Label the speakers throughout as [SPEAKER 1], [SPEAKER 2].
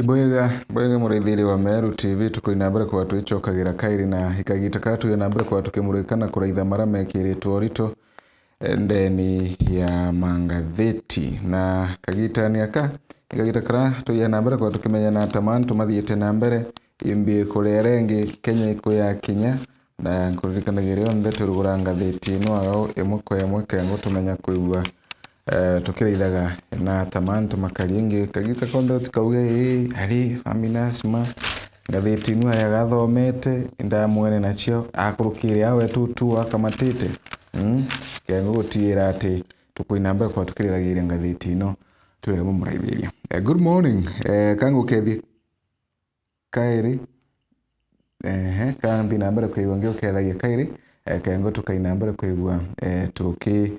[SPEAKER 1] Bwega muraithiri wa Meru TV tukuinambere kwa watu ichokagira kairi na ikagita katu inambere kwa watu kimurikana kuraitha mara mekiritwo rito ndeni ya mangatheti na kagita ni aka ikagita kara tuyanambere kwa watu kimenya na tamani tumathiete nambere imbi kurerengi Kenya iko ya Kenya na nkuririkanagira yonde turugura ngatheti no agao emwe kengo tumenya kuigua tukireithaga na tamani tumakaringi kagita konde tikauge ari faminasma ngatheti inu aya gathomete ndamwene nacio akurukire awe tu akamatite kengo gutira ati tukuinambere kwa tukireithagira ngatheti ino turi mumuraithiria. Good morning kangu kethi kairi kandi nambere kuigua ngio kethagia kairi kengo tukainambere kuigua tuki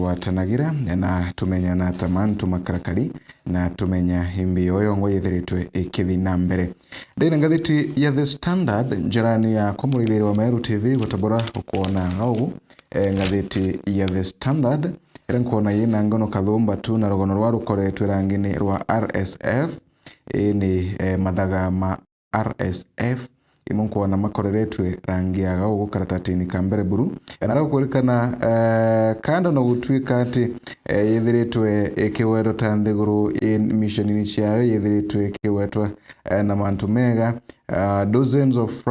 [SPEAKER 1] watanagira na tumenya na tamani tumakarakari na tumenya himbi yoyo ngo yithiritwe ikithi nambere ndina ngatheti ya The Standard njirani ya kumurithiri wa Meru TV gutabura ukuona ngaugu ngatheti ya The Standard ira nkuona yina ngono kathumba tu na rogono rwa rukoretwe rangini rwa RSF ni mathaga ma RSF imunkuona makoreretwe rangi ya gaugu karatatini kambere buru na gukurikana kando no gutwika ati yithiritwe ikiwetwa tanthiguru in mission ciayo yithiritwe ikiwetwa na mantu mega dozens of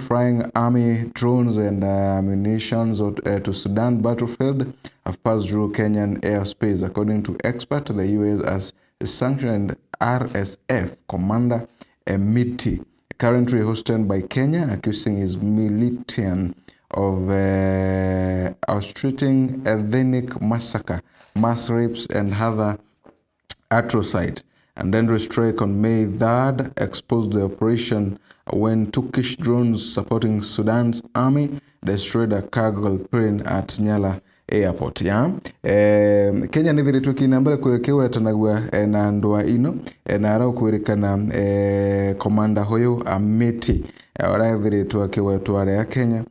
[SPEAKER 1] flying army drones and ammunitions to Sudan battlefield have passed through Kenyan airspace according to experts. The US has sanctioned RSF commander Emiti, currently hosted by Kenya, accusing his militant of orchestrating ethnic massacre, mass rapes, and other atrocities. And then strike on May 3rd exposed the operation when Turkish drones supporting Sudan's army destroyed a cargo plane at Nyala airport. Kenya nithiritwe kinambere kwekewa tanagwa na ndwa ino na arau kwirikana komanda huyo Amiti arathiritwe akiwetwa ya Kenya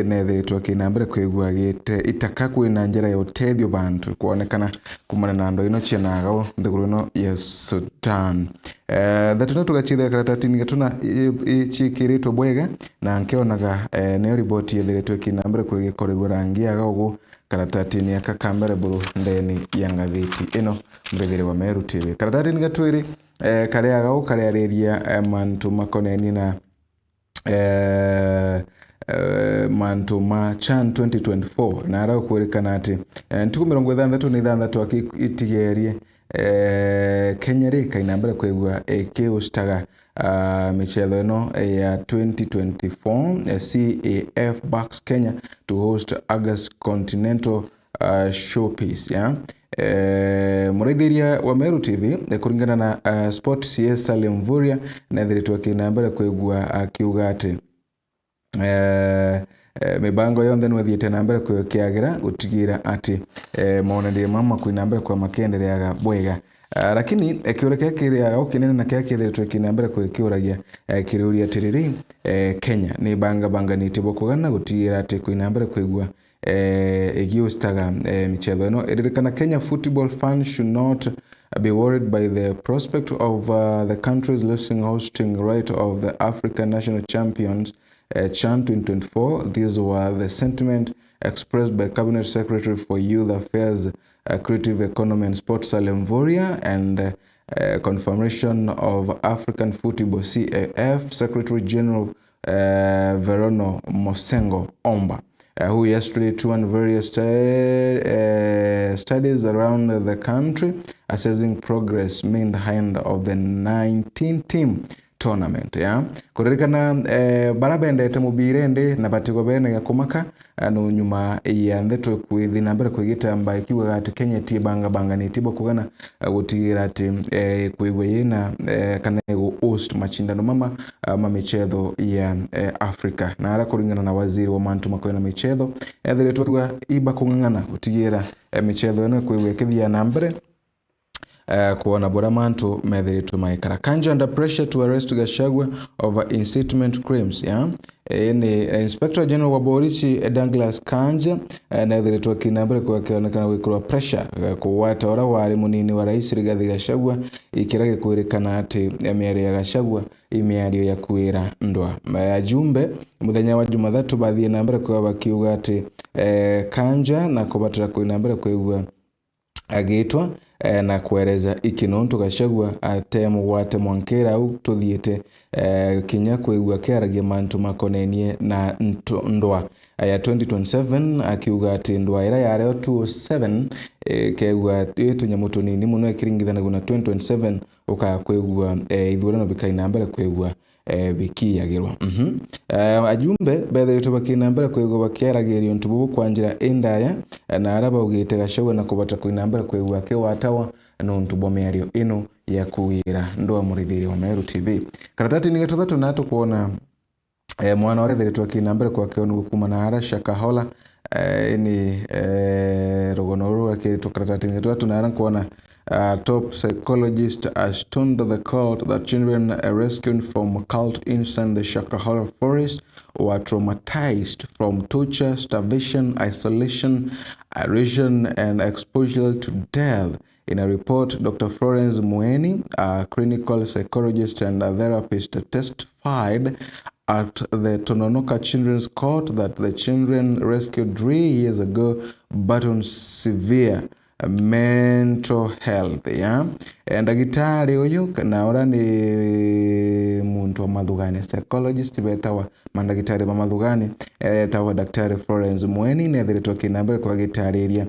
[SPEAKER 1] nethiritwe kinambere kwigua gite itakakwe na njira ya utethio bantu kuonekana kumana na ndo ino chena agao nthiguru ino ya Sudan. Thatuna tugachithia karatatini gatuna chikiritwo bwega na nkionaga neo riboti yethiritwe kinambere kwigikorerwa rangi agao karatatini akakambere buru ndeni ya ngatheti ino murithiri wa Meru TV. Karatatini gatwiri karea agao kareareria mantu makoneni na mantu ma Chan 2024 na arau kuririkana ati ntuku 66 akitigerie Kenya ri kainambere kwigua kiustaga michetho ino ya 2024 CAF backs Kenya to host August Continental Showpiece. Muraithiria wa Meru TV kuringana na Sport CS Salim Vuria na thiritwe kinambere kwigua akiuga ati mibango yonthe nwethiete nambere kwikiagira gutigira ati monendire mama kuinambere kwa makendereaga bwega lakini kiureke kiria ukinene na kia kithiritwe kinambere kwikiuragia kiriuria tiriri Kenya ni banga nitibwo kugana gutigira ati kuinambere kwigua egiustaga michetho ino iririkana Kenya football fans should not be worried by the prospect of the country's losing hosting right of the African National Champions Chan 2024. These were the sentiment expressed by Cabinet Secretary for Youth Affairs, Creative Economy and Sports Salim Vuria and confirmation of African Football CAF Secretary General Verono Mosengo Omba, who yesterday toured various studies around the country assessing progress made ahead of the 19-team tournament. Kuririkana barabendete mubirende na batigo bene gakumaka no nyuma ya ndeto kwithi nambere kwigita mba ikiwa ati Kenya ti banga nitibo kugana gutigira ati kwigwe yina kana host machindano mama mamichetho ya Africa na ara kuringana na waziri wa mantu makoina michetho ethiretwa iba kungangana gutigira michetho eno kwigwe kithia nambere kuona bora mantu methiritwe maikara. Kanja under pressure to arrest Gachagua over incitement crimes. ni Inspector General wa Borichi Douglas Kanja na thiretwa kinambere kwa kionekana wikirwa pressure kuwata ora wari munini wa rais Rigathi Gachagua ikirage kwirikana ati emiario ya Gachagua imiario ya kuira ndwa ajumbe muthenya wa Jumathatu bathie nambere kwa bakiuga ati Kanja na kubatira kwinambere kwigwa agitwa na kuereza ikinonto Gachagua atemu wate mwankera au tuthiete kinya kwigwa kiaragia mantu makonenie na ndwa ya 2027 akiuga ati ndwa ira ya 207 kegwa tunyamu tunini muno ikiringithana na 2027 ukakwigwa ithurano bikaina mbere kwigwa bikiyagirwa ajumbe bethe bakina mbere kwigwa bakiaragirio ntubu kwa njira indaya na araba ugite Gachagua na kubata kuina mbere kwigwa kiwatawa no ntubo meario ino ya kuira ndo amurithiri wa Meru TV karatati ni gatatu na tukuona mwana wa rethetwa kina mbere kwa kionu kuma na ara Shakahola ni rogonoro akiritwa karatati ni gatatu na ara kuona top psychologist astounded the court that children rescued from cult inside the Shakahola forest were traumatized from torture, starvation, isolation, erosion, and exposure to death. In a report, Dr. Florence Mueni, a clinical psychologist and a therapist, testified at the Tononoka Children's Court that the children rescued 3 years ago battled severe mental health, yeah. And agitari uyu na ora ni muntu wa madhugani psychologist betawa mandagitari wa madhugani tawa daktari Florence Mueni ne thiretwa kinambere kwa gitari iria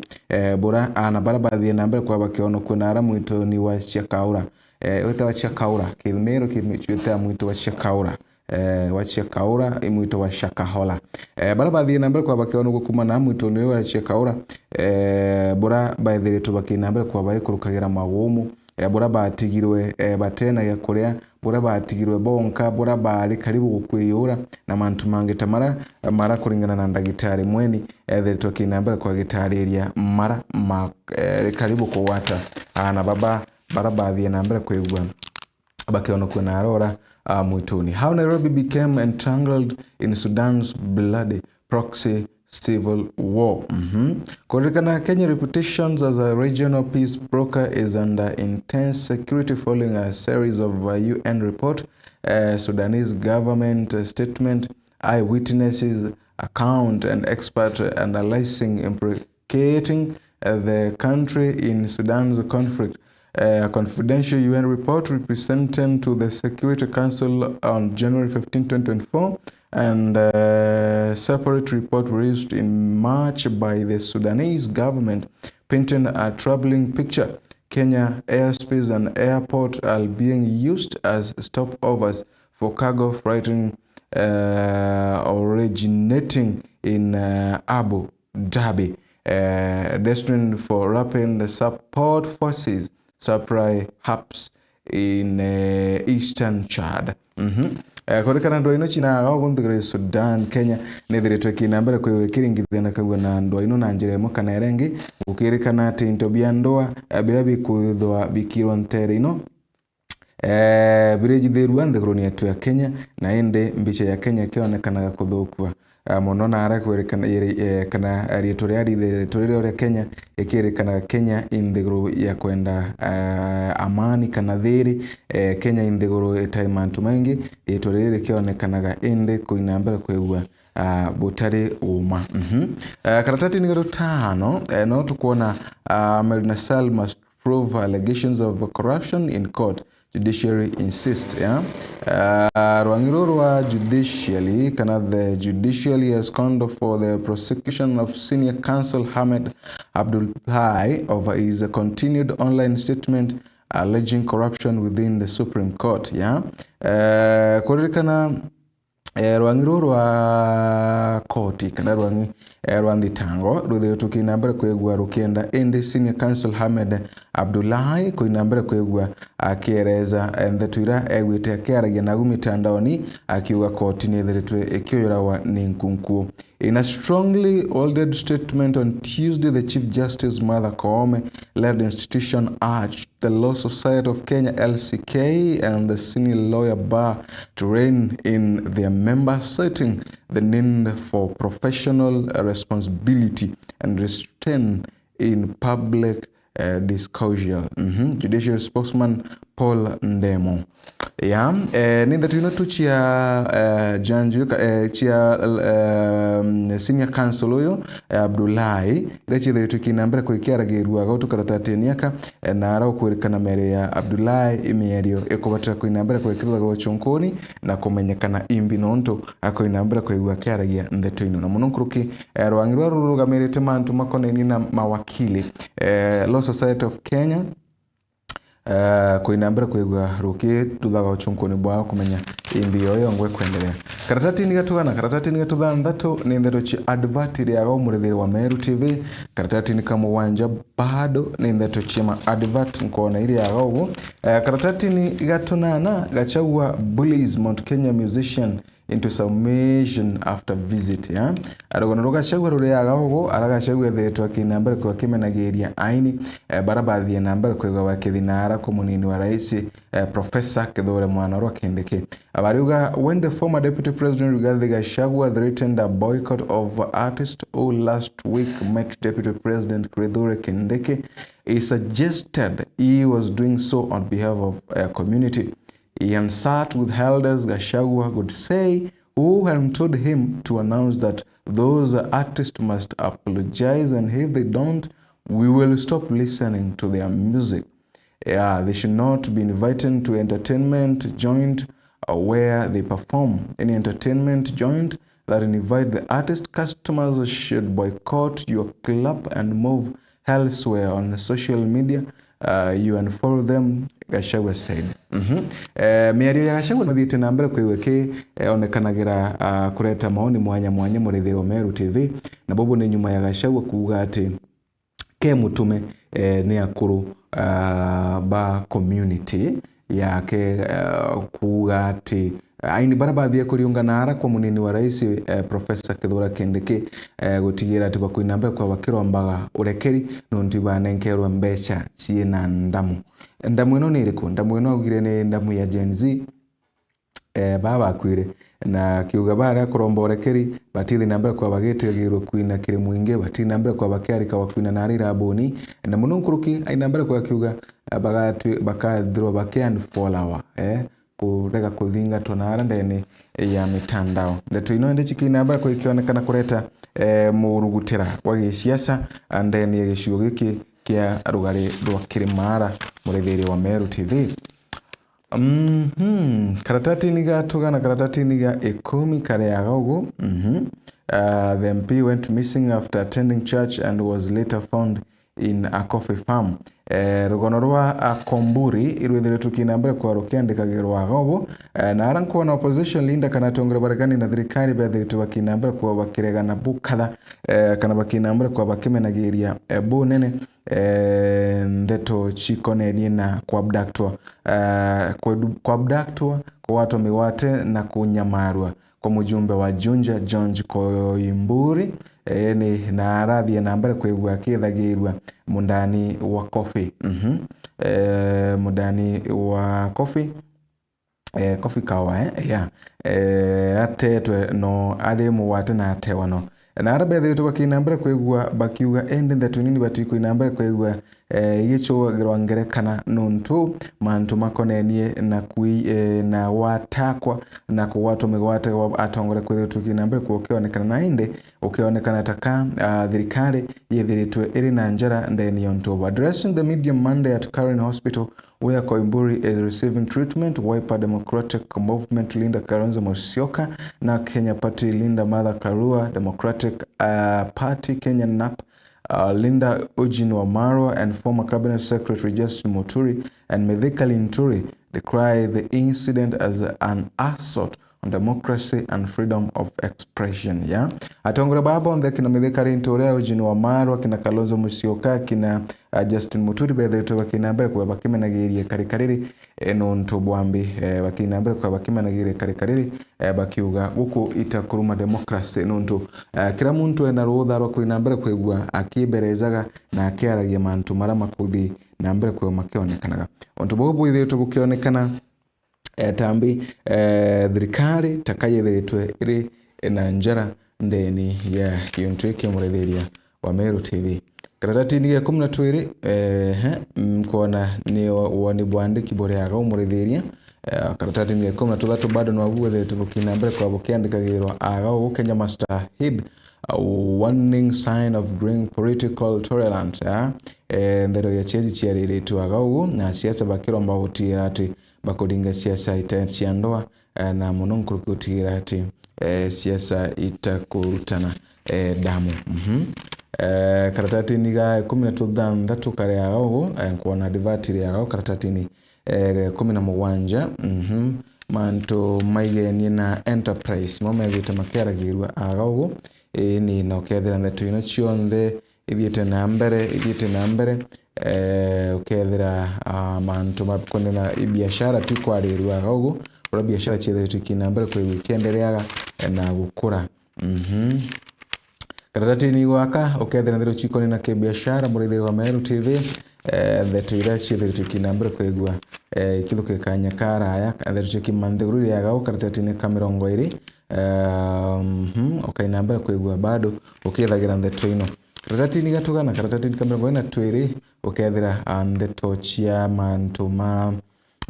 [SPEAKER 1] bura ana barabathie nambere kwa bakiono kuna ara mwito ni wa Chakaura wetawa Chakaura Kilmero kimichuta mwito wa Chakaura wa Chakaura imwito wa Shakahola barabathie nambere kwa bakiono gukuma na mwito ni wa Chakaura bura baithiretwa bakinambere kwa bayikurukagira magumu bura batigirwe batena ya kuria bura batigirwe bonka bura bari karibu gukwiyura na mantu mange tamara mara kuringana na ndagitari Mueni thiretwa kinambere kwa gitari iria mara karibu kuwata na baba barabathie nambere kwigwa bakiono kuna arora mwituni. How Nairobi became entangled in Sudan's bloody proxy civil war. Kurikana Kenya reputations as a regional peace broker is under intense security following a series of UN report, Sudanese government statement, eyewitnesses account and expert analyzing implicating the country in Sudan's conflict. A confidential UN report represented to the Security Council on January 15, 2024 and a separate report released in March by the Sudanese government painting a troubling picture. Kenya airspace and airport are being used as stopovers for cargo freighting originating in Abu Dhabi, destined for rapid support forces supply hubs in eastern Chad. Kurikana ndo ino china agunthigire Sudan Kenya nethiretwe kinambere kwikiringithana kagwa na ndo ino na njire mo kana erengi gukirikana ati intobia ndoa birabi kuthwa bikirwa ntere ino bireji theru anthigironi yetu ya Kenya na ende mbicha ya Kenya kionekana kuthukwa muno na ara kwerekana kana rieto ria ria Kenya ikirikana Kenya indhiguru ya kwenda amani kana thiri Kenya indhiguru etaimantu maingi rieto ria kionekanaga ende kuinambere kwegwa butari uma karatati ni tano no tukuona Melina Sal must prove allegations of corruption in court. Judiciary insist, yeah. Rwangirorwa judicially, the judiciary has called for the prosecution of senior counsel Ahmed Abdullahi over his continued online statement alleging corruption within the Supreme Court, yeah. Kurikana rwangirorwa koti kana rwangithango ruthiretwo kinambere kwegwa rukienda indi senior counsel Ahmed Abdullahi kuinambere kwegwa akiereza ndetuira egwite akiaragia nagu mitandaoni akiuga koti ni thiretwe ikiyurawa ni nkunku In a strongly worded statement on Tuesday, the Chief Justice Martha Koome led the institution urged the Law Society of Kenya LCK and the Senior Lawyer Bar to rein in their members, citing the need for professional responsibility and restraint in public disclosure. Judicial spokesman Paul Ndemo. Ninda tuino tu janju senior counsel uyo Abdullahi rechi the tukinambira kwikera gerwa gautu karatateniaka na arao kwerekana mere ya Abdullahi imiario ekobatra kwinambira kwekirwa gwa chonkoni na kumenyekana imbi nonto akoinambira kwigwa kyaragia ndeto ino na munonkuruki rwangirwa rurugamerete mantu makoneni na mawakili Law Society of Kenya kuinambira kwigwa ruki tuthaga uchunkoni bwa kumenya imbi yoyo ngwe kwendelea karatati ni gatuga ndato ni ndeto chi advert ya go murithiri wa Meru TV karatati ni kama wanja bado ni ndeto chi ma advert nkona ile ya go karatati ni gatunana gachagua Bullies Mount Kenya musician into submission after visit arogonoruga shagwa rure agago aragashagwa theto akinambere kwa kimenageria aini barabara ya nambere kwa wakithinara komunini wa rais Professor Kithure Mwanoro Kindiki abariuga when the former deputy president Rigathi Gachagua threatened a boycott of artists who last week met deputy president Kithure Kindiki, he suggested he was doing so on behalf of a community. He sat with elders Gachagua would say, who had told him to announce that those artists must apologize, and if they don't, we will stop listening to their music. They should not be invited to entertainment joint where they perform. Any entertainment joint that invite the artist customers should boycott your club and move elsewhere on social media. You unfollow them, Gachagua said. Miario ya Gachagua mathite na mbere kwiweke onekanagira kureta maoni mwanya murithiri wa Meru TV na bobo ni nyuma ya Gachagua kuuga ati ke mutume ni akuru ba community yake kuuga ati aini barabara kuriungana ara kwa munini wa rais Professor Kithure Kindiki gutigira ati bakuinambira kwa bakiro mbaga urekeri nundi banenkerwa mbecha ciina ndamu ino ni iriku ndamu ino agire ni ndamu ya Gen Z baba akwire na kiuga bara kuromba urekeri batithi nambira kwa bagete giro kuina kire muinge batithi nambira kwa bakari kwa kuina narira aboni na munonkuruki ainambira kwa kiuga bakathirwa bakean follower kurega kuthinga tonara ndene ya mitandao ndeto ino ndi chikinambira kwa ikionekana kureta murugutira wa gisiasa ndene ya gicigo giki kia rugari rwa Kirimara murithiri wa Meru TV. Karatati niga tugana karatati niga ekomi kare agago. The MP went missing after attending church and was later found in a coffee farm. Rugonorwa akomburi irwethire tukinambira kwa rukiandikagirwa agago na aranko na opposition linda kana tongera barakani na thirikari bethire tukinambira kwa bakiregana bukatha kana bakinambira kwa bakimenagiria bu nene ndeto chikonenie na kuabductwa kwa watu miwate na kunyamarwa kwa mujumbe wa Junja George Koimburi ni na aradhi ya nambere kwegwa kithagirwa mundani wa coffee mundani wa coffee kawa atetwe no ade muwate na atewa no na arabe tu bakinambira kwegwa bakiuga ende ndeto nini batiko inambira kwegwa yicho girwangerekana nuntu mantu makonenie na kui na watakwa na kwa watu megwate atongore kwethu tukinambira kuokionekana na inde ukionekana taka thirikari yethiritwe iri na njara ndeni yonto addressing the media Monday at Karen Hospital where Koimburi is receiving treatment. Wiper Democratic Movement Linda Kalonzo Musyoka na Kenya Party Linda Martha Karua, Democratic Party Kenya NAP Linda Eugene Wamalwa and former Cabinet Secretary Justin Muturi and Mithika Linturi decry the incident as an assault democracy and freedom of expression ya atongora babo on the kina mithikari nturia ujini wa Marwa kina Kalonzo Musyoka kina Justin Muturi bethe to bakina mbere kwa bakimenagirie karikariri nonto bwambi bakina mbere kwa bakimenagirie karikariri bakiuga guku itakuruma democracy nonto kira muntu ena rutha rwa kwina mbere kwigua akiberezaga na akiaragia mantu marama kuthi na mbere kwa makionekanaga onto bobo ithe to gukionekana tambi thirikari takayethiritwe iri na njara ndeni ya kiontu iki muretheria wa Meru TV karatati-ini gĩa 12 mkona ni wani bwandiki boreaga umuretheria karatati-ini gĩa 13 bado no aguethe tubukina mbere kwa bukiandikagirwa aga Kenya Master Head warning sign of growing political tolerance ndero ya chezi chiariritu aga ugu na siasa bakiromba gutira ati bakuringa siasa itacia ndoa na muno nkurukutira ati siasa itakurutana damu karatati-ini ga 13 kare aga ugu kuona advert ya karatati-ini 17 manto maigeni na enterprise momegite makeragirwa aga ugu ni no kethira ndeto ino cionthe ithiite na mbere ukethira manto mapikone na biashara tu kwarirwa aga ugu ura biashara chiethe kina mbere kwa wikendereaga na gukura karatati-ini gwaka ukethira ndeto chikone na kibiashara muretheria wa Meru TV ndeto ira chiethe kina mbere kwa igua kithuke kanya karaya ndeto chikimanthegururi aga karatati-ini ka 20 okaina mbere kwigua bado ukithagira ndeto ino karatati-ini gatugana karatati-ini ka 22 ukethira ndeto chia mantu ma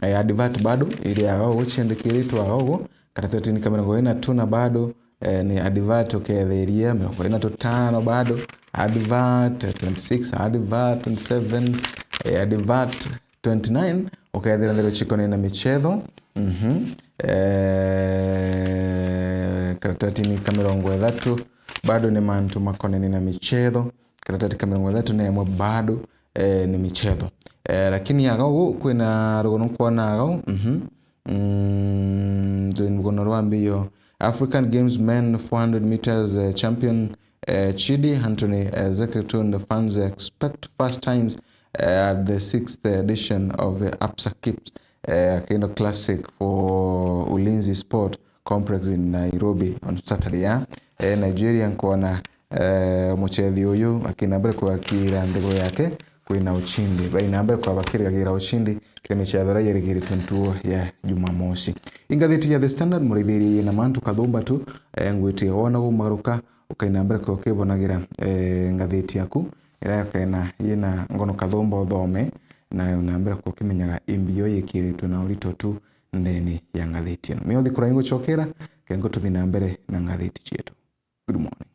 [SPEAKER 1] advert bado iri aga uchiandikiritwa aga karatati-ini ka 22 bado ni advert ukethiria 25 bado advert 26 advert 27 advert 29 ukethira ndeto chikone na michetho karatati-ini ka 30 bado ni mantu makoneni na michetho karatati ka 30 na yamwe bado ni michetho lakini agao kwina rugono kuona agao rugono rwambiyo African Games Men 400 meters champion Chidi Anthony Zeketun fans expect first times at the 6th edition of the Absakip Kendo Classic for Ulinzi Sport Complex in Nairobi on Saturday Nigeria nkuona muchethi uyu akinambere kwa kira ndego yake kwina uchindi bainambere kwa bakira gira uchindi kile michadhara yerigiri tuntuo ya Jumamosi ingathiti ya The Standard muretheria na mantu kathumba tu ngwiti ona gumaruka ukainambere kwa kibonagira ngathiti yaku ira kana yina ngono kathumba uthome na unambere kwa kimenyaga imbio yikiritwe na urito tu ndeni ya ngathiti ino miothi kuraingo chokera kengo tuthina mbere na ngathiti chietu. Good morning.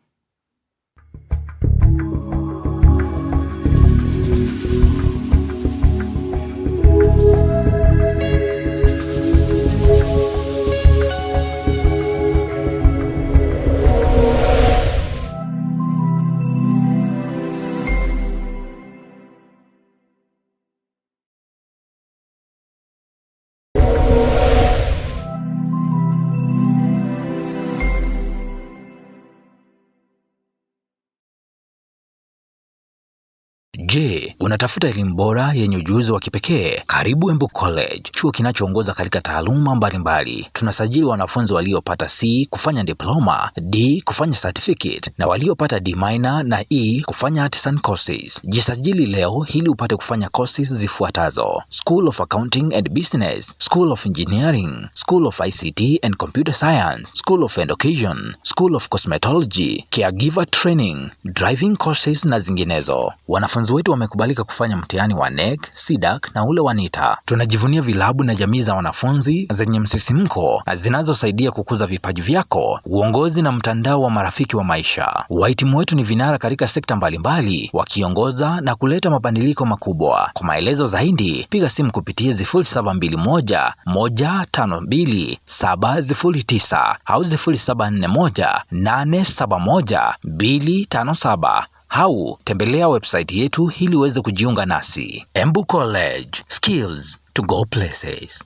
[SPEAKER 2] Je, unatafuta elimu bora yenye ujuzi wa kipekee? Karibu Embu College, chuo kinachoongoza katika taaluma mbalimbali. Tunasajili wanafunzi waliopata C kufanya diploma, D kufanya certificate na waliopata D minor na E kufanya artisan courses. Jisajili leo ili upate kufanya courses zifuatazo: School of Accounting and Business, School of Engineering, School of ICT and Computer Science, School of Education, School of Cosmetology, Caregiver Training, Driving courses na zinginezo. Wanafunzi wetu wamekubalika kufanya mtihani wa NEC, SIDAC na ule wa NITA. Tunajivunia vilabu na jamii za wanafunzi zenye msisimko zinazosaidia kukuza vipaji vyako, uongozi na mtandao wa marafiki wa maisha. Wahitimu wetu ni vinara katika sekta mbalimbali, wakiongoza na kuleta mabadiliko makubwa. Kwa maelezo zaidi, piga simu kupitia 0721 152 709 au 0741 871 257. Au tembelea website yetu ili uweze kujiunga nasi. Embu College, skills to go places.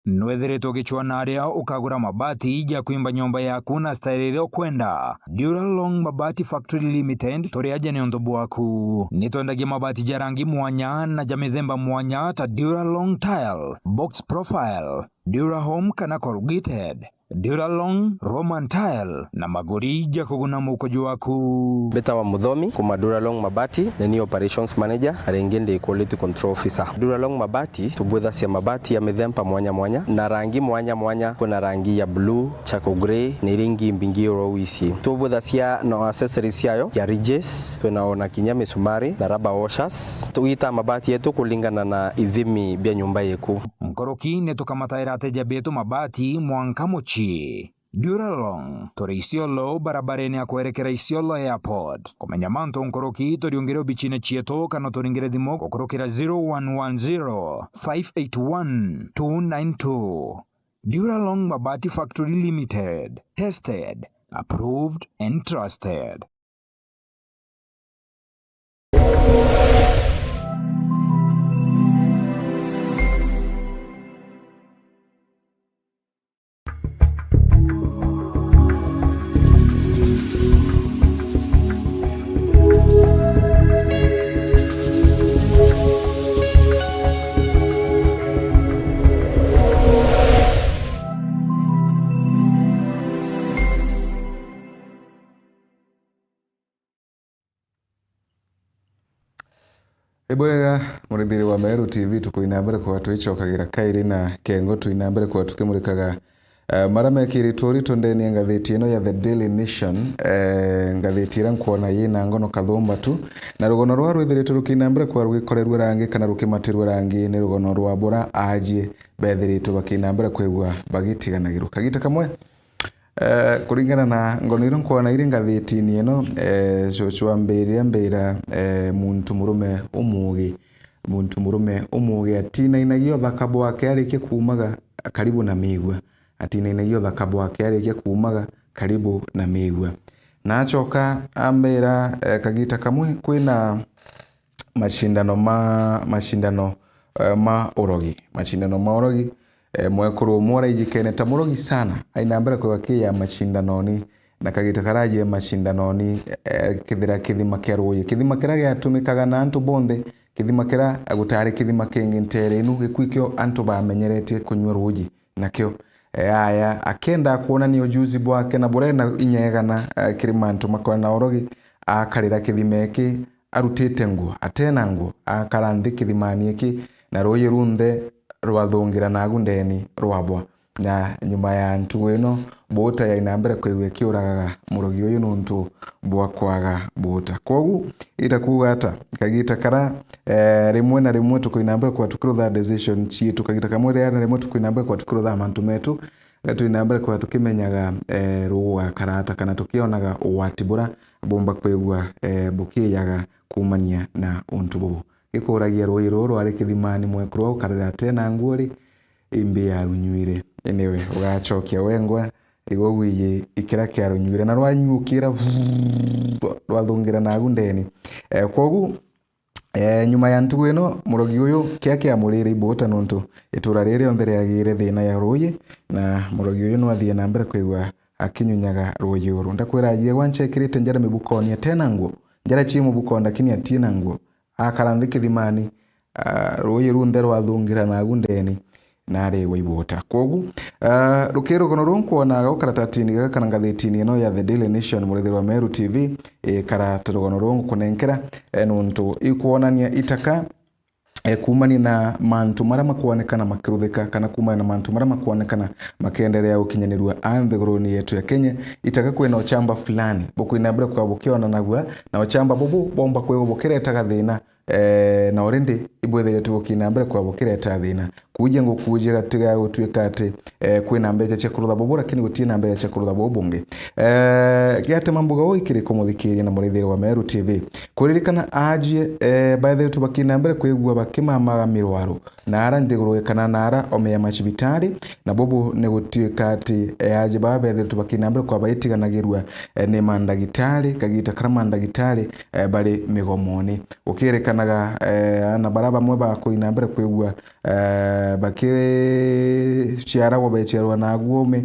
[SPEAKER 2] nwethiritwo gichwana aria ukagura mabati ija kuimba nyumba yaku na style iria ukwenda. Duralong Mabati Factory Limited turi aje ni undu bwaku. Nitwendagia mabati ja rangi mwanya na ja mithemba mwanya ta Duralong Tile, Box Profile, Durahome kana corrugated, Duralong Roman Tile na magori ja kuguna mukojo waku.
[SPEAKER 3] Beta wa Muthomi kuma Duralong Mabati ni operations manager arengende quality control officer. Duralong Mabati tubwetha cia mabati ya mithemba mwanya mwanya na rangi mwanya mwanya. Kuna rangi ya blue, charcoal grey ni ringi mbingi orowici. Tubwetha cia no accessories yayo ya ridges, tunaona kinya misumari na rubber washers. Tuita mabati yetu kulingana na ithimi bya nyumba yeku.
[SPEAKER 2] Nkoroki netukamataira ateja betu mabati mwanka mochi. Duralong turi Isiolo barabareni ya kuerekera Isiolo Airport. Kumenya manto nkoroki turiongere bichine chieto kana turingire thimo kukurukira 0110 581 292. Duralong Mabati Factory Limited. Tested, approved and trusted.
[SPEAKER 1] Ibwega murithiri wa Meru TV tukuina mbere kwa watu ichokagira kairi na kengo tuina mbere kwa watu kimurikaga marame kiritu rito ndeni ngatheti ino ya The Daily Nation ngatheti ira nkuona yina ngono kathumba tu na rugono rwa rwithiritwo rukina mbere kwa rwikorerwe rangi kana rukimatirwe rangi ni rugono rwa bora aje bethiritwo bakina mbere kwegwa bagitiganagirwo kagita kamwe kuringana na ngono iro nkuona iri ngatheti ni ino coco mbira muntu murume umugi atinainagio thakabo wake arikie kuumaga karibu na migwa atinainagio thakabo wake arikie kuumaga karibu na migwa na acoka ambira kagita kamwe kwina mashindano ma urogi mwekuru mwara ijikene ta murogi sana aina mbere kwa kia mashindanoni na kagita karaje mashindanoni kithira kithima kerwoye kithima kirage atumikaga na antu bonde kithima kira agutari kithima kengi ntere inu gikwikyo antu bamenyerete kunywa ruji nakyo aya akenda kuona ni ujuzi bwake na burena inyegana kirima antu makona urogi akarira kithima eki arutite nguo atena nguo akaranthi kithimani eki na roye runde rwathungira na gundeni rwabwa na nyuma ya ntu ino bota ya inambere kwegwe kiuragaga murogi uyu nuntu bwa kwaga bota kogu itakuga ata kagita kara rimwe na rimwe tukuinambere kwa tukurutha decision chitu kagita kamwe na rimwe tukuinambere kwa tukurutha mantu metu gatu inambere kwa tukimenyaga ruwa karata kana tukionaga uwatibura bomba kwegwa bukiyaga kumania na untu bubu ikuragia roi roro ari kithimani mwekuru ukarira tena nguori imbi ya runyuire enewe ugachokia wengwa igogwiye ikira kya runyuire na rwanyukira rwathungira na gundeni kogu nyuma ya ntugu ino murogi uyu kiake amurire ibota nuntu itura riri ontheri agire thina ya roi na murogi uyu no athie na mbere kwigwa akinyunyaga roi uru ndakwira agie wanchekirite njara mibukoni tena nguo njara chimu bukonda kini atina nguo akaranthi kithimani roi runde rwathungira na gundeni na ari waibota kogu rukero kono runkuona gaukaratati ni kana ngatheti-ini ino ya The Daily Nation murithiri wa Meru TV karata kono rungu kunenkera nuntu ikuonania itaka kumani na mantu mara makuonekana makiruthika kana kumani na mantu mara makuonekana makiendelea ukinyanirwa anthiguruni yetu ya Kenya itaka kwena ochamba fulani bukuina mbere kwa bukiona nagwa na ochamba bubu bomba kwego bukireta thina na orende ibwethere tukina mbere kwa bukireta thina kuje ngo kuje gatiga gutwika ati kwina mbere cha kurutha bubu lakini gutina mbere cha kurutha bubunge giate mambuga oikire kumuthikiria na murithiri wa Meru TV kuririkana aje baithe tubakina mbere kwegwa bakimamaga mirwaru na ara ndigurwe kana nara omeya machibitari na bubu ne gutwika ati aje baithe tubakina mbere kwa baitiganagirwa ne mandagitari kagita kara mandagitari bari migomoni ukireka kanaga na baraba mweba kuina mbere kwigwa bakire ciara wa becherwa na guome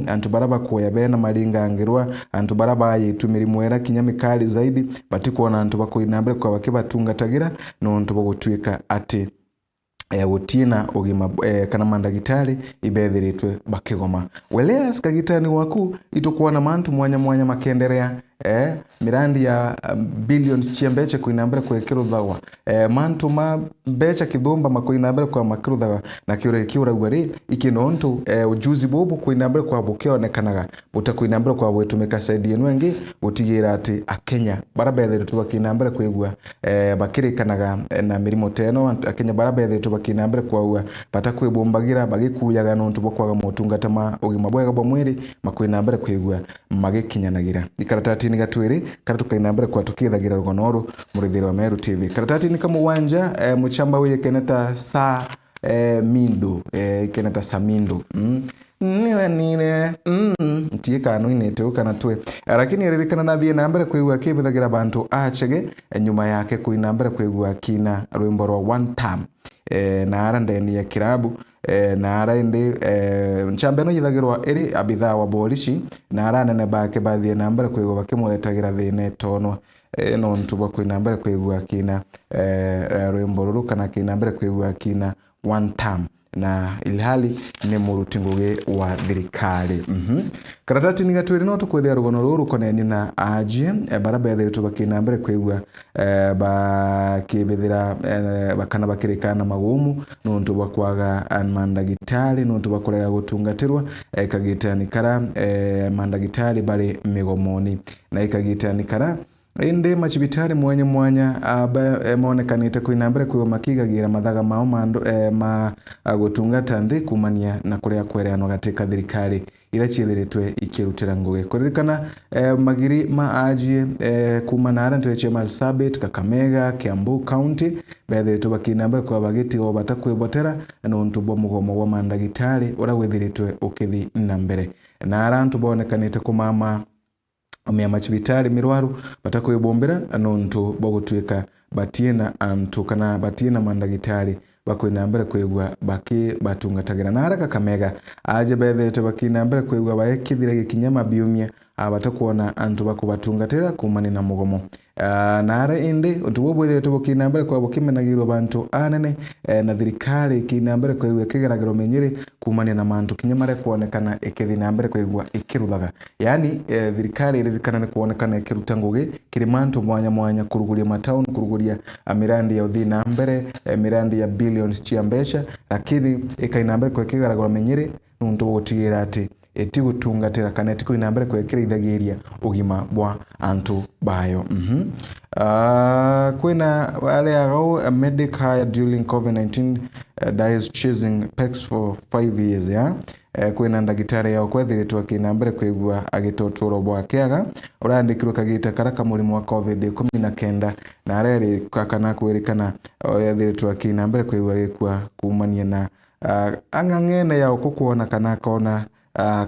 [SPEAKER 1] antu baraba kuya bena maringa ngirwa antu baraba yitumiri mwera kinyamikali zaidi batikuona antu bakuina mbere kwa bakibatungatagira no antu bagutwika ati gutina ugima kana mandagitari ibethiritwe bakigoma welea skagitani waku itukuona mantu mwanya makenderea mirandi ya billions chiambeche kuinambere kwekero dhawa mantu ma becha kidhumba makuinambere kwa makiru dhawa na kiura gwari ikinontu ujuzi bobu kuinambere kwa bukeo nekanaga utakuinambere kwa wetumeka saidi yenwengi utigira ati akenya barabethe tuba kinambere kwegwa bakiri kanaga na mirimo teno akenya barabethe tuba kinambere kwa batakwebombagira bagikuyaga nontu bokwaga motungata ma ugima bwega bwa mwiri makuinambere kwegwa magikinyanagira ikaratati ni gatwiri kana tukainambere kwa tukithagira rugonoro murithiro wa Meru TV karatati ni kama uwanja muchamba we keneta sa mindo keneta samindo niwe ntie kanu inete kana twe lakini ririkana nathie nambere kwigwa kibithagira bantu achege nyuma yake kuinambere kwigwa kina rwimbo rwa one time na ara ndeni ya kirabu na ara indi nchambe no yithagirwa iri abitha wa borishi na ara nene bake bathie nambere kwigwa bakimulethagira thine tono no ntuba kuinambere kwigwa kina rwimbo ruru kana kinambere kwigwa kina one time na ilhali ni murutinguge wa thirikari karatati ni gatwiri no tukwethia rugono ruru koneni na ajie barabethe tubakina mbere kwigwa bakibethira bakana bakirikana magumu no ntuba kwaga mandagitari no ntuba kurega gutungatirwa kagitani kara mandagitari bari migomoni na ikagitani kara inde machibitari mwanya monekanite kuinambere kuyo makigagira mathaga mao mando gutungata nthi kumania na kuria kwereano gatika thirikari ira chiethiritwe ikirutira ngugi kuririkana magiri maajie kumana ara nteche Marsabit Kakamega Kiambu County bethiritwe bakinambere kwa bagiti o batakwibotera no ntubo mugomo wa mandagitari ura wethiritwe ukithi na mbere na ara ntubo onekanite kumama omya machibitari mirwaru batakwebombera nontu bogutwika batiena antu kana batiena mandagitari bakwinambere kwegwa baki batungatagira na haraka Kakamega aje bethete bakinambere kwegwa bayekithire gikinyama biumia abatakuona antu bakubatungatira kumani na mugomo na ara indi ntubo bwethete bakinambere kwa bukimenagirwa bantu anene na thirikari kinambere kwegwa kigeragiro menyeri kumani na mantu kinyamare kuonekana ikithinambere kwegwa ikiruthaga yani thirikari iririkana ni kuonekana ikiruta ngugi kiri mantu mwanya kuruguria matown kuruguria mirandi ya uthina mbere mirandi ya billions chiambesha lakini ikainambere kwa kigeragiro menyeri nuntu gutigira ati etigutungatira kana etikuinambere kwekira ithagiria ugima bwa antu bayo kwina wale agao medic hired during COVID-19 dies chasing pecs for 5 years ya kwina ndagitari yao kwethiritwa kinambere kwigwa agitotoro bwakeaga urandikirwe kagita karaka murimu wa COVID-19 na areri kakana kwirikana yethiritwa kinambere kwigwa gikwa kumania na ang'ang'ene yao kukuona kana kona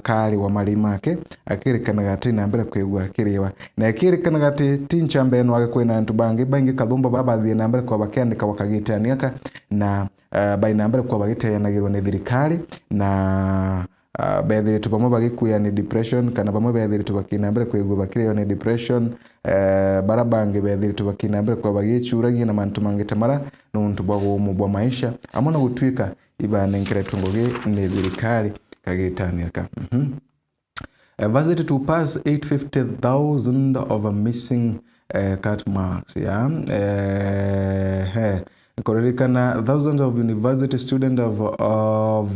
[SPEAKER 1] kali wa marimake akirikanaga ati nambere kwigwa kiriwa na akirikanaga ati tinchambe no agkwena antu bangi kathumba barabathie nambere kwa bakiandika wakagitaniaka na bai nambere kwa bagiteanagirwo ni thirikari na bethiritwe bamwe bagikuya ni depression kana bamwe bethiritwe bakinambere kwigwa bakiriwa ni depression barabangi bethiritwe bakinambere kwa bagichuragia na mantu mangitamara nuntu bwa bwa maisha amona gutwika ibanenkere tungoge ni thirikari kagitaniaka visit to pass 850,000 of a missing cut marks kuririkana thousands of university students of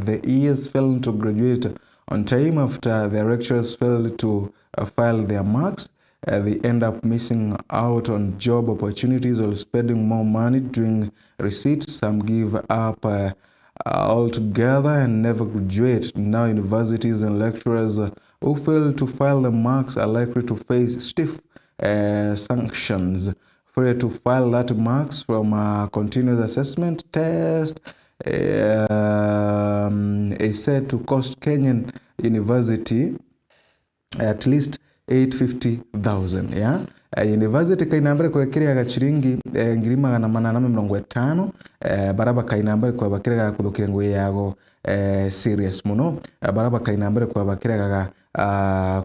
[SPEAKER 1] the years failed to graduate on time after their lecturers failed to file their marks. They end up missing out on job opportunities or spending more money doing receipts. Some give up altogether and never graduate. Now universities and lecturers who fail to file the marks are likely to face stiff sanctions. Failure to file that marks from a continuous assessment test is said to cost Kenyan University at least 850,000. University kainambere kwekirega chiringi 850 baraba kainambere kwa bakirega kuthukire ngui yago serious muno baraba kainambere kwa bakirega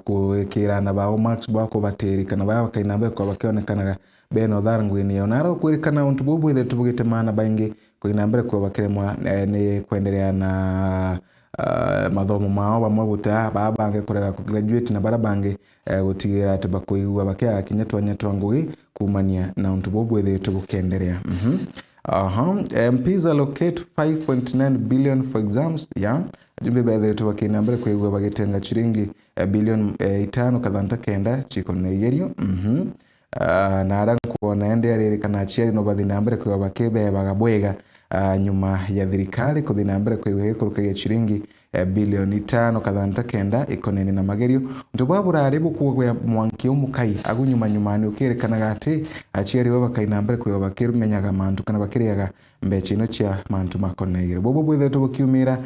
[SPEAKER 1] kuikirana bao marks bako bateri kana baraba kainambere kwa bakionekanaga beno tharangwi ni onaro kwirikana untu bubu ile tubugite mana baingi kuinambere kwa bakiremwa ni kuendelea na mathomo mao bamwe buta babange kurega graduate na barabange gutigira ati bakuigwa bakia kinyatwa ngugi kumania na untu bobu ile tubukendelea MPs allocate 5.9 billion for exams jumbe baadhi yetu wakinambere kuigwa bagitenga chiringi billion 5 kadhanta kenda chiko Nigeria na aranko naende arerekana achiari no bathinambere kuigwa bakebe bagabwega nyuma ya thirikari kuthinambere kuigwa kurukagia chiringi bilioni 5 kadhanta kenda ikonene na magerio ntubabura aribu kuwa mwanki umukai agunyuma ukerekanaga ati achiari baba kainambere kuigwa bakirumenyaga mantu kana bakiriaga mbechino chia mantu makonegire bobo bwethe tubukiumira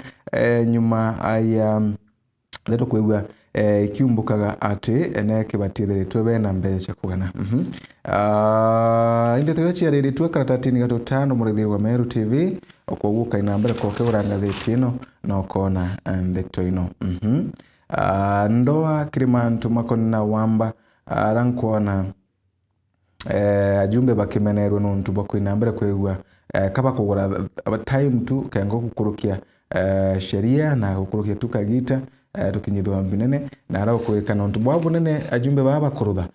[SPEAKER 1] nyuma ya leto kuigwa ikiumbukaga ati eneke batithiritwe bena mbecha kugana inde tirachi riri twa karatatini gato 5 murithiri wa Meru TV okuguka inambere koke uranga thitino no kona ndekto ino ndoa kirimantu makonna wamba arankona ajumbe bakimenerwe nuntu bakwinambere kwigwa kaba kugura time tu kengo kukurukia sheria na kukurukia tukagita tukinyithwa binene na ara kurekana untu bwabo nene ajumbe baba kurutha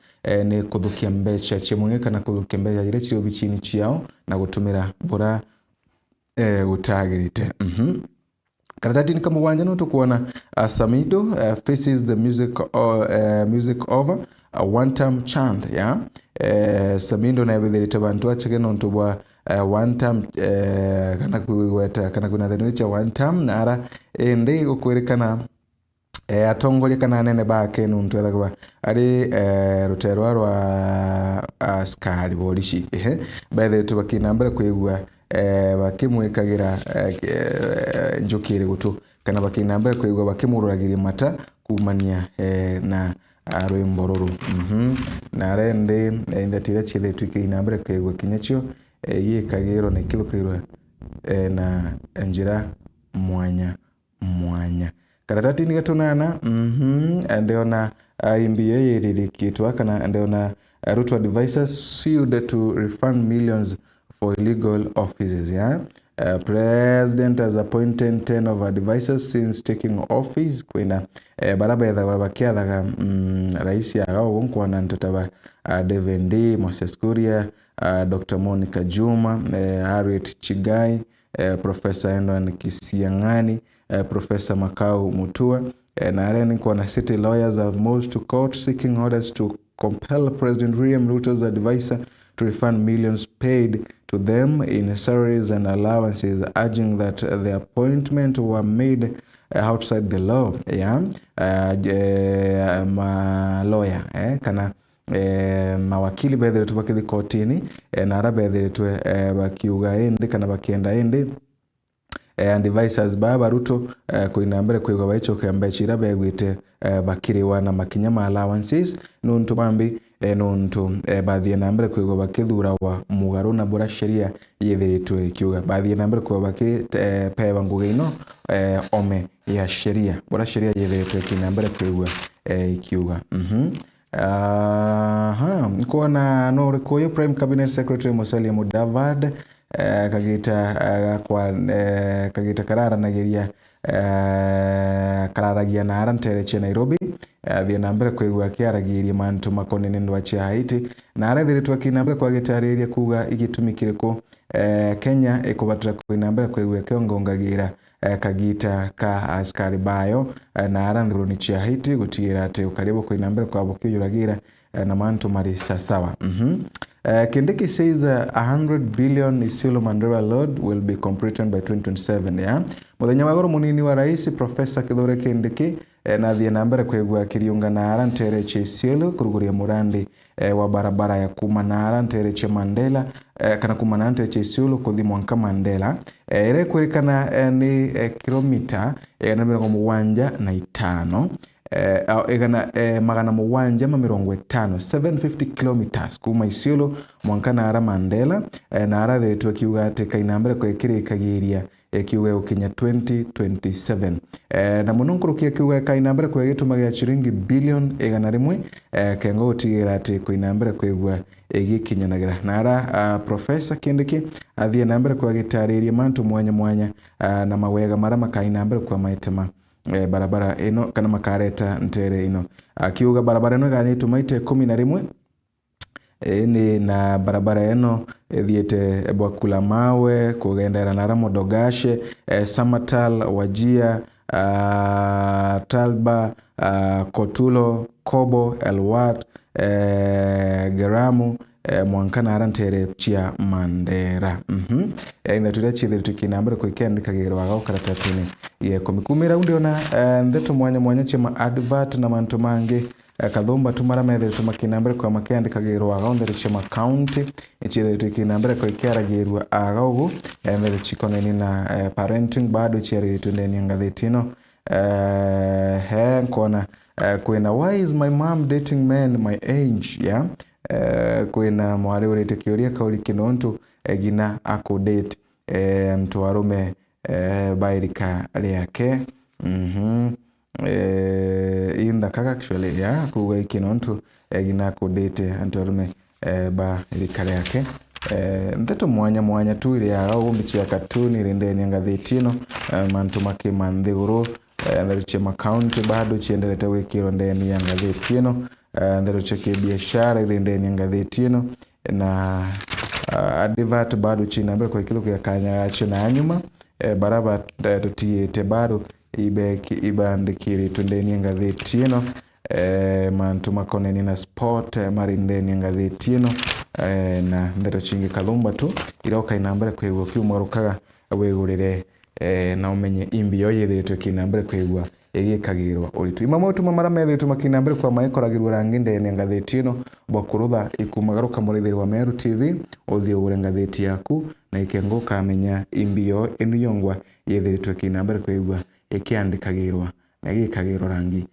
[SPEAKER 1] ni kuthukia mbecha chimwe kana kuthukia mbecha ire chiro bichini chiao na gutumira bora utagirite Karatatini kama wanja no tukuona Samido faces the music over a one-time chant Samido na ebithirite bantu achege no ntubwa one-time kana kuweta kana kuna thanicha one-time na ara ndi ukwerekana atongoria kana nene bake nuntu ethagwa ari ruterwa rwa askari borishi bethe tubakinambere kwigwa bakimwikagira njukire gutu kana bakinambere kwigwa bakimururagiria mata kumania na rwimbororo na rende indatira chile tukinambere kwigwa kinyachio yikagiro na kilukirwa na njira mwanya karatatini gatunana ndeona imbiye yeririkitwa kana ndeona Ruto advisors sued to refund millions for illegal offices president has appointed 10 of advisors since taking office kwenda baraba ya bakiathaga rais ya gao kwa ntotaba Devendi Moses Kuria Dr. Monica Juma Harriet Chigai Professor Endon Kisiangani Professor Makau Mutua na areni kwa na city lawyers have moved to court seeking orders to compel President William Ruto's advisor to refund millions paid to them in salaries and allowances, urging that the appointment were made outside the law. Lawyer kana mawakili bethe tubakithi kotini na ara bethe twe bakiuga ende kana bakienda ende and advisors baba Ruto kuinambere kwigwa baicho kambechira begwite bakiriwa na makinya allowances nuntu bambi nuntu baadhi nambere kwigwa bakithura wa mugaru na bora sheria yithiritwe ikiuga baadhi nambere kwigwa bakipeba nguge ino ome ya sheria bora sheria yithiritwe kinambere kwigwa ikiuga kuona no rikoyo Prime Cabinet Secretary Musalia Mudavadi kagita kararanagiria kararagia na arantere che Nairobi thina mbere kwigwa kiaragiria mantu makonene ndwa cha Haiti na arethiritwa kinambere kwa gitariria kuga igitumikiriko Kenya ikubatira kwinambere kwigwa kiongongagira kagita ka askari bayo na arandhuru ni cha Haiti gutigira ate ukaribu kwinambere kwa bukiyuragira na mantu mari sawa Kindiki says 100 billion Isiolo Mandera load will be completed by 2027 Muthenya wa goro munini wa rais Professor Kithure Kindiki na thie nambere kwigwa kiriunga na arantere che Isiolo kuruguria murandi wa barabara ya kuma na arantere che Mandela kana kuma na arantere che Isiolo kuthi Mwanka Mandela ire kwirikana ni kilomita 105 magana mugwanja ma mirongo etano 750 kilometers kuma Isiolo mwanka nara Mandela nara thiritwe kiuga ati kainambere kwekirikagiria kiuga ukinya 2027 na muno nkurukia kiuga kainambere kwegitumagia shilingi billion 100 kengo utigira ati kuinambere kwegwa egikinyanagira nara Professor Kindiki athie nambere kwagitariria mantu mwanya mwanya na mawega mara makainambere kwa maitema barabara ino kana makareta ntere ino akiuga barabara ino ganituma maite 11 ni na barabara eno thiete Bwakula Mawe kugendera nara Modogashe Samatal Wajia Talba Kotulo Kobo Elwat Geramu mwankana arantere chia Mandera ina tudachire tukinambere kwikendikagirwa wagao karatatini ye komikumira undi ona ndeto mwanya chema advert na mantu mangi kathumba tumara methe tumakinambere kwa makiandikagirwa wagao ndere chema county ichire tukinambere kwa ikeragirwa agao ndere chikoneni na parenting bado chire tundeni ngathitino nkona kwena why is my mom dating men my age yeah kwena mwale urete kioria kauli kinontu gina akudate mtu arume bairika yake inda kaka actually ya kuwe kinontu gina akudate mtu arume bairika yake ndeto mwanya tu ile ya au mbichia katuni rindeni ngathitino mantu make mandhiguru ndariche account bado chiendeleta wekiro ndeni ya ngathitino ndariche biashara rindeni ngathitino na advert bado china mbele kwa kilo ya kanya china nyuma baraba tutiete bado ibandikiri tundeni ngathitino mantu makoneni na sport marindeni ngathitino na ndero chingi kalumba tu iroka inambere kwegwa kyumwarukaga wegurire na umenye imbiyo yethiritwe kinambere kwegwa egikagirwa uritu imamo tuma mara methiritwe makinambere kwa maekoragirwa ranginde ne ngathitino bwakurutha ikumagaruka murithiri wa Meru TV uthio ure ngathiti yaku na ikengo kamenya imbiyo enu yongwa yethiritwe kinambere kwegwa ikiandikagirwa na egikagirwa rangi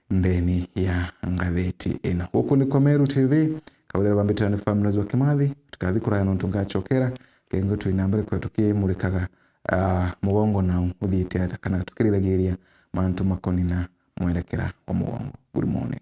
[SPEAKER 1] ndeni ya ngathiti ina huku ni kwa Meru TV kabudera bambitana families wa Kimathi tukathi kuraya no tungachokera kengo tuinambere kwa tukimurikaga mugongo na uthiite kana tukirilagiria mantu makoni na mwerekera wa mugongo. Good morning.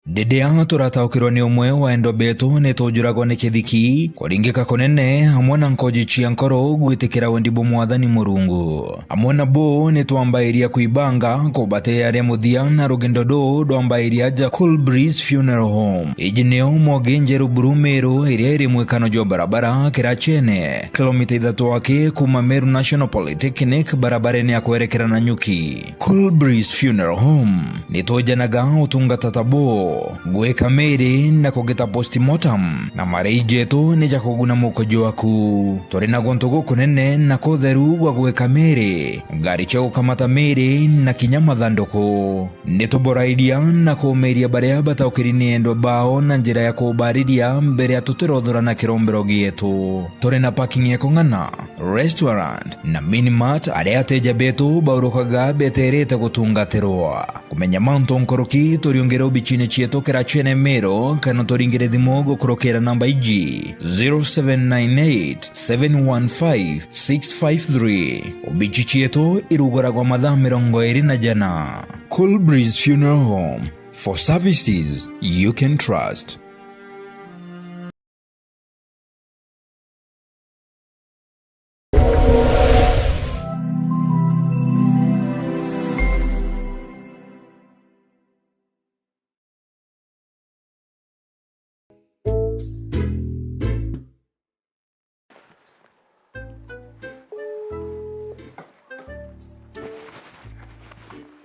[SPEAKER 4] Dedea turataukirwa ni umwe wa endo betu nitujuragwo ni kithiki kuringika kunene hamwe na nkoji cia nkoro gwitikira wendibo mwathani Murungu hamwe na bo nitwambairia kuibanga kubate aria muthia na rugendo do ndwambairia ja Cool Breeze Funeral Home ijineo mogenjeru Brumeru iria iri mwekano jo barabara Kirachene kilomita 3 wake kuma Meru National Polytechnic barabareni ya kuerekera na Nyuki. Cool Breeze Funeral Home nitujanaga utungata tabo gweka meri na kugeta postmortem na mareijetu ni jakuguna mukojo waku turi na gontogo kunene na kotheru gwa gweka meri ngari cha gukamata meri na kinyama thandoko nituboraidia na kumeria baria bataukirini endo bao na njira ya kubariria mbere ya tutirothora na kirombero gietu turi na parking ya kongana restaurant na minimart aria ateja betu baurukaga beterete gutungatirwa kumenya manto nkoroki turiongera ubichine chieto Kirachene Meru kana toringire thimo gukurokera namba iji 0798 715 653 ubichi chieto irugoragwa mathaa 24 Cool Breeze Funeral Home, for services you can trust.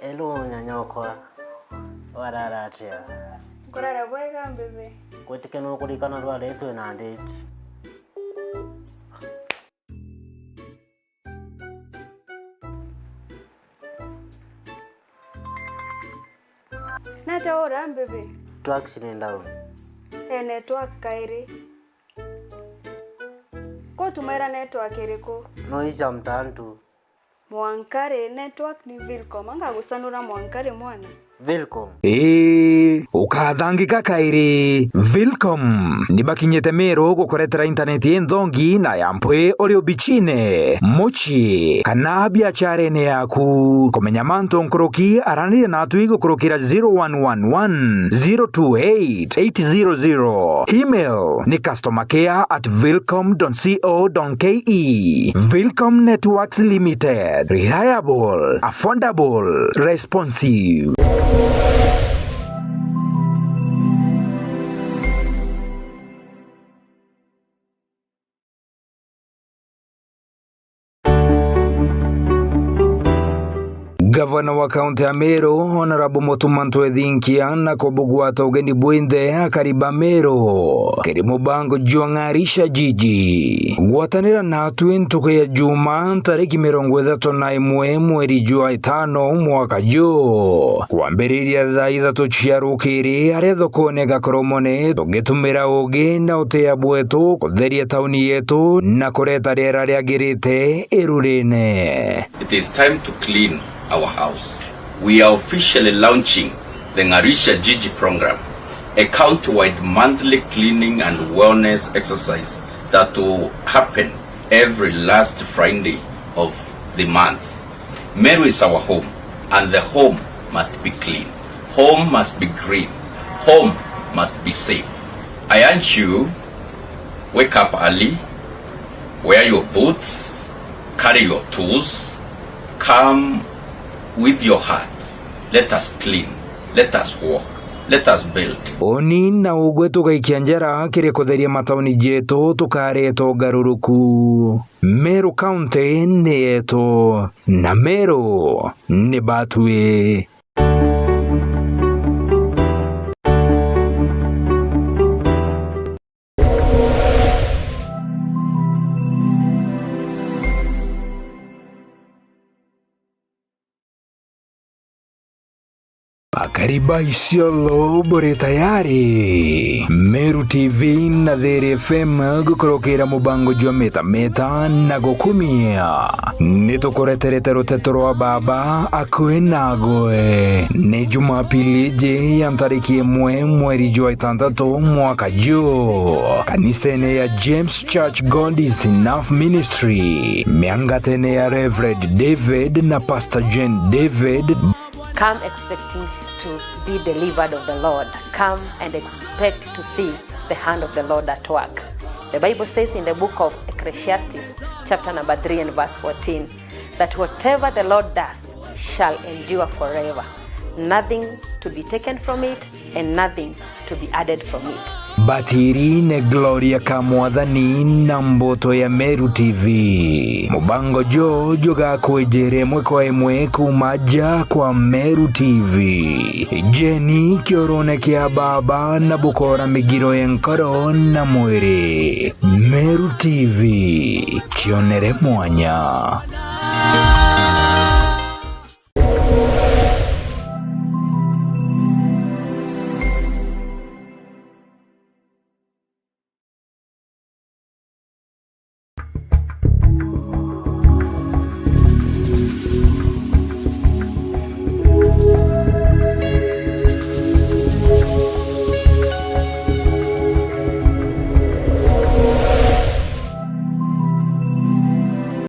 [SPEAKER 5] Hello nyanyoko. Wararatia.
[SPEAKER 6] Kurara bwega mbebe.
[SPEAKER 5] Kwetike no kurikana rwa letu na ndeti.
[SPEAKER 6] Nata ora mbebe.
[SPEAKER 5] Tu accident down.
[SPEAKER 6] Network kairi. Ko tumera network iriko.
[SPEAKER 5] No isa mtantu.
[SPEAKER 6] Mwankare network ni Vilcom. Anga gusanura Mwankare mwana.
[SPEAKER 5] Vilcom.
[SPEAKER 2] Ukathangika kairi. Vilcom ni bakinyete mero gukoretera internet thongi na yampwe uri ubichine muchi kana biacharene yaku kumenya manto nkoroki aranire natwi gukorokira 0111028800. Email ni customercare@vilcom.co.ke. Vilcom Networks Limited. Reliable, affordable, responsive. Gavana wa kaunti ya Meru Honorable Motumanto Edhinkia na kobugwata ugeni bwinde akariba Meru kiri mubango juangarisha jiji gwatanira natu ntuko ya juma tariki 31 mweri jua 5 mwaka jo kwambiriria thaa 3 cia rukiri aria thokone gakoromone tugitumira ugi na utea bwetu kutheria tauni yetu na kureta riera riagirite irurine.
[SPEAKER 7] It is time to clean our house. We are officially launching the Ngarisha Jiji program, a county-wide monthly cleaning and wellness exercise that will happen every last Friday of the month. Meru is our home, and the home must be clean. Home must be green. Home must be safe. I urge you, wake up early, wear your boots, carry your tools, come with your heart. Let us clean. Let us walk. Let us build.
[SPEAKER 2] Oni na ugwe tukaikia njera kiri kutheria matauni jetu tukareto garuruku. Meru County ni yetu na Meru ni batwe. Kariba isiolo bore tayari. Meru TV na Dhere FM gukorokera mubango jwa meta na gukumia. Nitukoreterete ruteto rwa baba akwe nagoe. Ni Jumapili je ya tariki 1 mweri jwa 6 mwaka jo. Kanisene ya James Church God is Enough Ministry. Miangatene ya Reverend David na Pastor Jane David.
[SPEAKER 8] Come expecting to be delivered of the Lord. Come and expect to see the hand of the Lord at work. The Bible says in the book of Ecclesiastes, chapter number 3 and verse 14, that whatever the Lord does shall endure forever. Nothing to be taken from it and nothing to be added from it.
[SPEAKER 2] Batiri ne Gloria Kamwathani na mboto ya Meru TV. Mubango jo joga kwejere mweko emwe kumaja kwa Meru TV. Jeni kiorone kia baba na bukora migiro yenkaro na mwere. Meru TV chionere mwanya.